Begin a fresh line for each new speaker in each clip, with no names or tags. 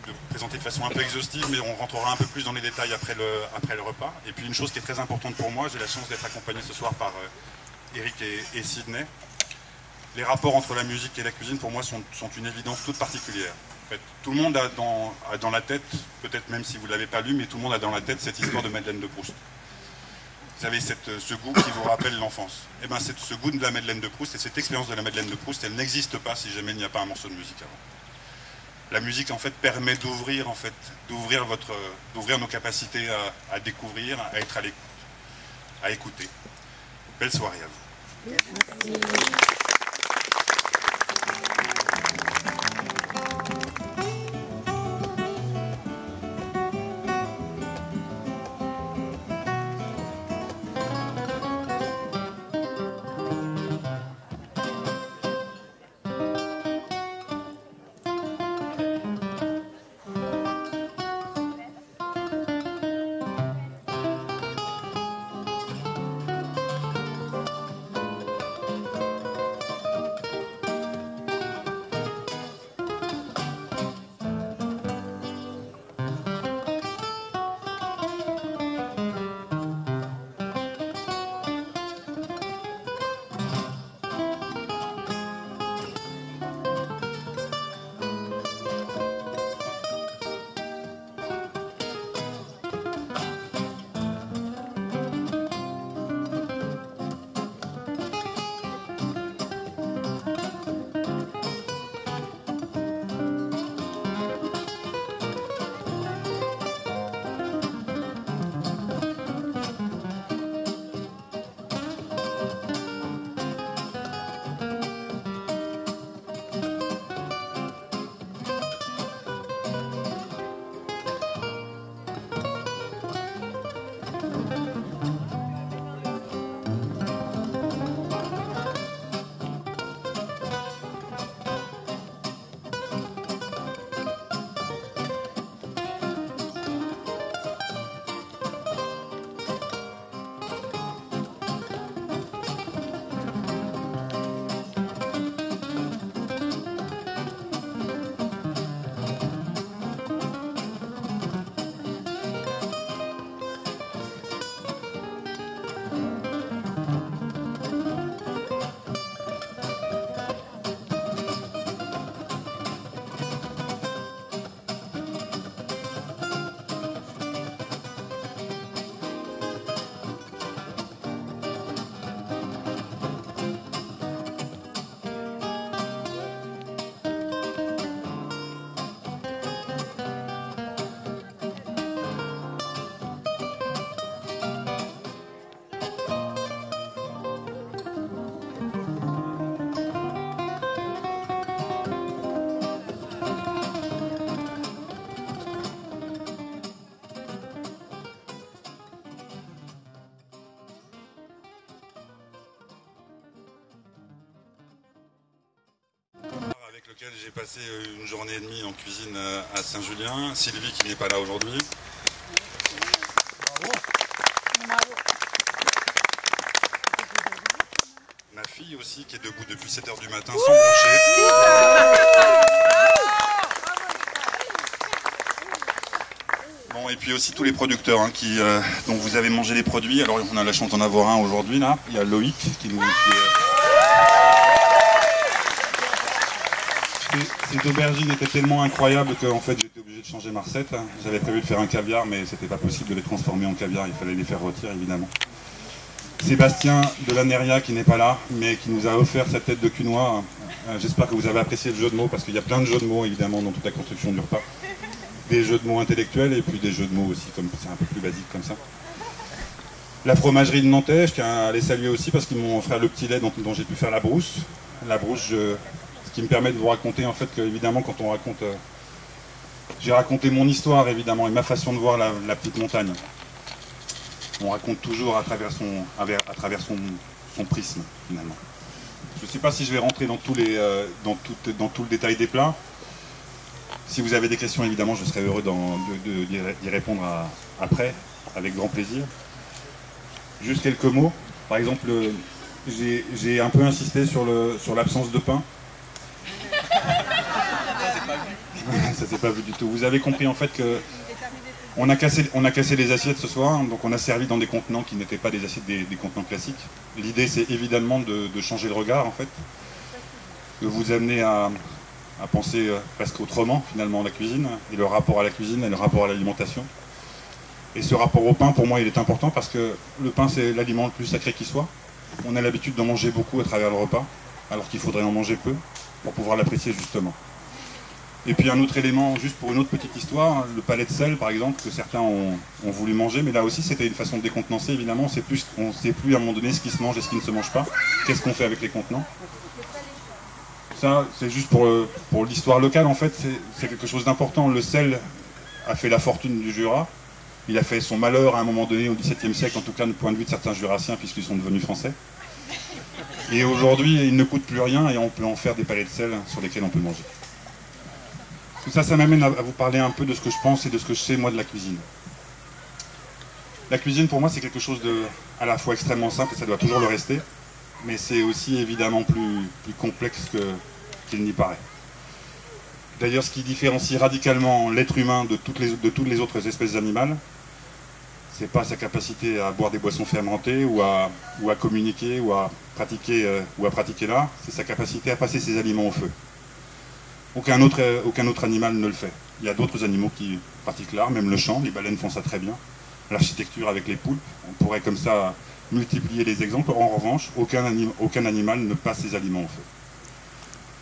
de présenter de façon un peu exhaustive, mais on rentrera un peu plus dans les détails après le repas. Et puis une chose qui est très importante pour moi, j'ai la chance d'être accompagné ce soir par Eric et Sydney. Les rapports entre la musique et la cuisine, pour moi, sont une évidence toute particulière. En fait, tout le monde a dans la tête, peut-être même si vous ne l'avez pas lu, mais tout le monde a dans la tête cette histoire de Madeleine de Proust. Vous savez, ce goût qui vous rappelle l'enfance. Et bien, ce goût de la Madeleine de Proust et cette expérience de la Madeleine de Proust, elle n'existe pas si jamais il n'y a pas un morceau de musique avant. La musique, en fait, permet d'ouvrir nos capacités à découvrir, à être à l'écoute, à écouter. Belle soirée à vous. Merci. Avec lequel j'ai passé une journée et demie en cuisine à Saint-Julien. Sylvie qui n'est pas là aujourd'hui.
Bravo.
Ma fille aussi qui est debout depuis 7 h du matin sans broncher. Bon, et puis aussi tous les producteurs hein, dont vous avez mangé les produits. Alors on a la chance d'en avoir un aujourd'hui là. Il y a Loïc qui nous... Cette aubergine était tellement incroyable qu'en fait j'étais obligé de changer ma recette. J'avais prévu de faire un caviar mais c'était pas possible de les transformer en caviar, il fallait les faire rôtir évidemment. Sébastien de la Neria qui n'est pas là mais qui nous a offert sa tête de quinoa. J'espère que vous avez apprécié le jeu de mots parce qu'il y a plein de jeux de mots évidemment dans toute la construction du repas. Des jeux de mots intellectuels et puis des jeux de mots aussi, comme c'est un peu plus basique comme ça. La fromagerie de Nantais, je tiens à les saluer aussi parce qu'ils m'ont offert le petit lait dont j'ai pu faire la brousse. La brousse, ce qui me permet de vous raconter en fait que évidemment quand on raconte... j'ai raconté mon histoire évidemment et ma façon de voir la petite montagne. On raconte toujours à travers son prisme finalement. Je ne sais pas si je vais rentrer dans tout le détail des plats. Si vous avez des questions, évidemment, je serai heureux d'y répondre après, avec grand plaisir. Juste quelques mots. Par exemple, j'ai un peu insisté sur l'absence de pain. ça s'est pas vu du tout. Vous avez compris en fait que on a cassé les assiettes ce soir, donc on a servi dans des contenants qui n'étaient pas des assiettes des contenants classiques. L'idée c'est évidemment de changer le regard en fait, de vous amener à penser presque autrement finalement la cuisine, et le rapport à la cuisine et le rapport à l'alimentation. Et ce rapport au pain pour moi il est important parce que le pain c'est l'aliment le plus sacré qui soit. On a l'habitude d'en manger beaucoup à travers le repas, alors qu'il faudrait en manger peu pour pouvoir l'apprécier justement. Et puis un autre élément, juste pour une autre petite histoire, le palais de sel par exemple, que certains ont voulu manger, mais là aussi c'était une façon de décontenancer évidemment, on ne sait plus à un moment donné ce qui se mange et ce qui ne se mange pas, qu'est-ce qu'on fait avec les contenants. Ça c'est juste pour l'histoire locale en fait, c'est quelque chose d'important. Le sel a fait la fortune du Jura, il a fait son malheur à un moment donné au XVIIe siècle, en tout cas du point de vue de certains jurassiens puisqu'ils sont devenus français. Et aujourd'hui il ne coûte plus rien et on peut en faire des palais de sel sur lesquels on peut manger. Tout ça, ça m'amène à vous parler un peu de ce que je pense et de ce que je sais moi de la cuisine. La cuisine pour moi c'est quelque chose de à la fois extrêmement simple et ça doit toujours le rester, mais c'est aussi évidemment plus complexe qu'il n'y paraît. D'ailleurs ce qui différencie radicalement l'être humain de toutes les autres espèces animales, c'est pas sa capacité à boire des boissons fermentées ou à communiquer ou à pratiquer l'art, c'est sa capacité à passer ses aliments au feu. Aucun autre animal ne le fait. Il y a d'autres animaux qui pratiquent l'art, même le chant, les baleines font ça très bien. L'architecture avec les poulpes, on pourrait comme ça multiplier les exemples. En revanche, aucun animal ne passe ses aliments au feu.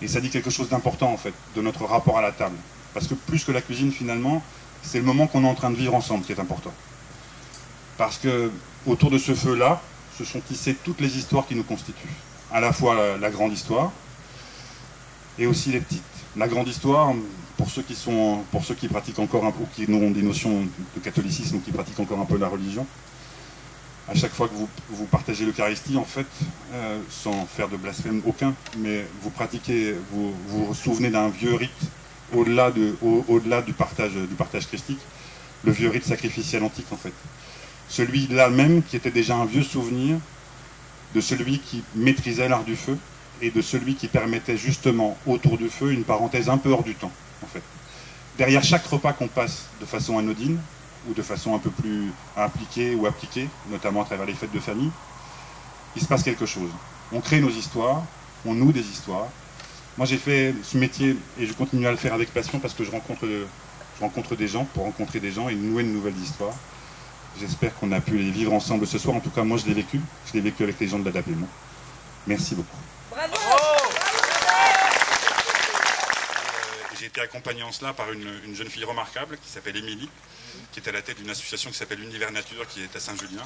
Et ça dit quelque chose d'important en fait, de notre rapport à la table. Parce que plus que la cuisine finalement, c'est le moment qu'on est en train de vivre ensemble qui est important. Parce que autour de ce feu-là, se sont tissées toutes les histoires qui nous constituent. À la fois la grande histoire, et aussi les petites. La grande histoire, pour ceux qui pratiquent encore un peu, qui ont des notions de catholicisme ou qui pratiquent encore un peu la religion, à chaque fois que vous partagez l'Eucharistie, en fait, sans faire de blasphème aucun, mais vous vous souvenez d'un vieux rite au-delà du partage christique, le vieux rite sacrificiel antique, en fait. Celui-là même qui était déjà un vieux souvenir de celui qui maîtrisait l'art du feu, et de celui qui permettait justement autour du feu une parenthèse un peu hors du temps, en fait. Derrière chaque repas qu'on passe de façon anodine, ou de façon un peu plus impliquée ou appliquée, notamment à travers les fêtes de famille, il se passe quelque chose. On crée nos histoires, on noue des histoires. Moi j'ai fait ce métier, et je continue à le faire avec passion, parce que je rencontre des gens, pour rencontrer des gens et nouer de nouvelles histoires. J'espère qu'on a pu les vivre ensemble ce soir, en tout cas moi je l'ai vécu avec les gens de l'Adapément. Merci beaucoup.
Bravo.
J'ai été accompagné en cela par une jeune fille remarquable qui s'appelle Émilie, qui est à la tête d'une association qui s'appelle Univers Nature, qui est à Saint-Julien,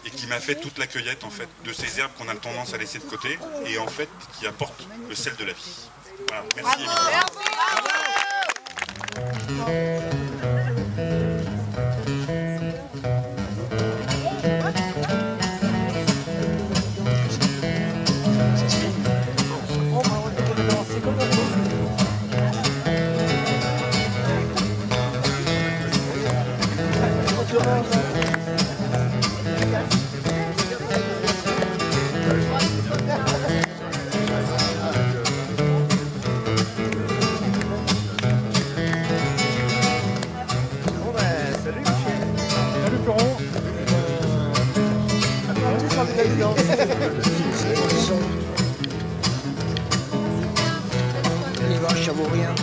et qui m'a fait toute la cueillette en fait de ces herbes qu'on a tendance à laisser de côté, et en fait qui apportent le sel de la vie. Voilà, merci Émilie.
Les vaches, ça vaut rien.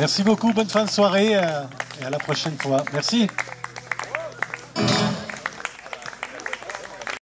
Merci beaucoup, bonne fin de soirée et à la prochaine fois. Merci.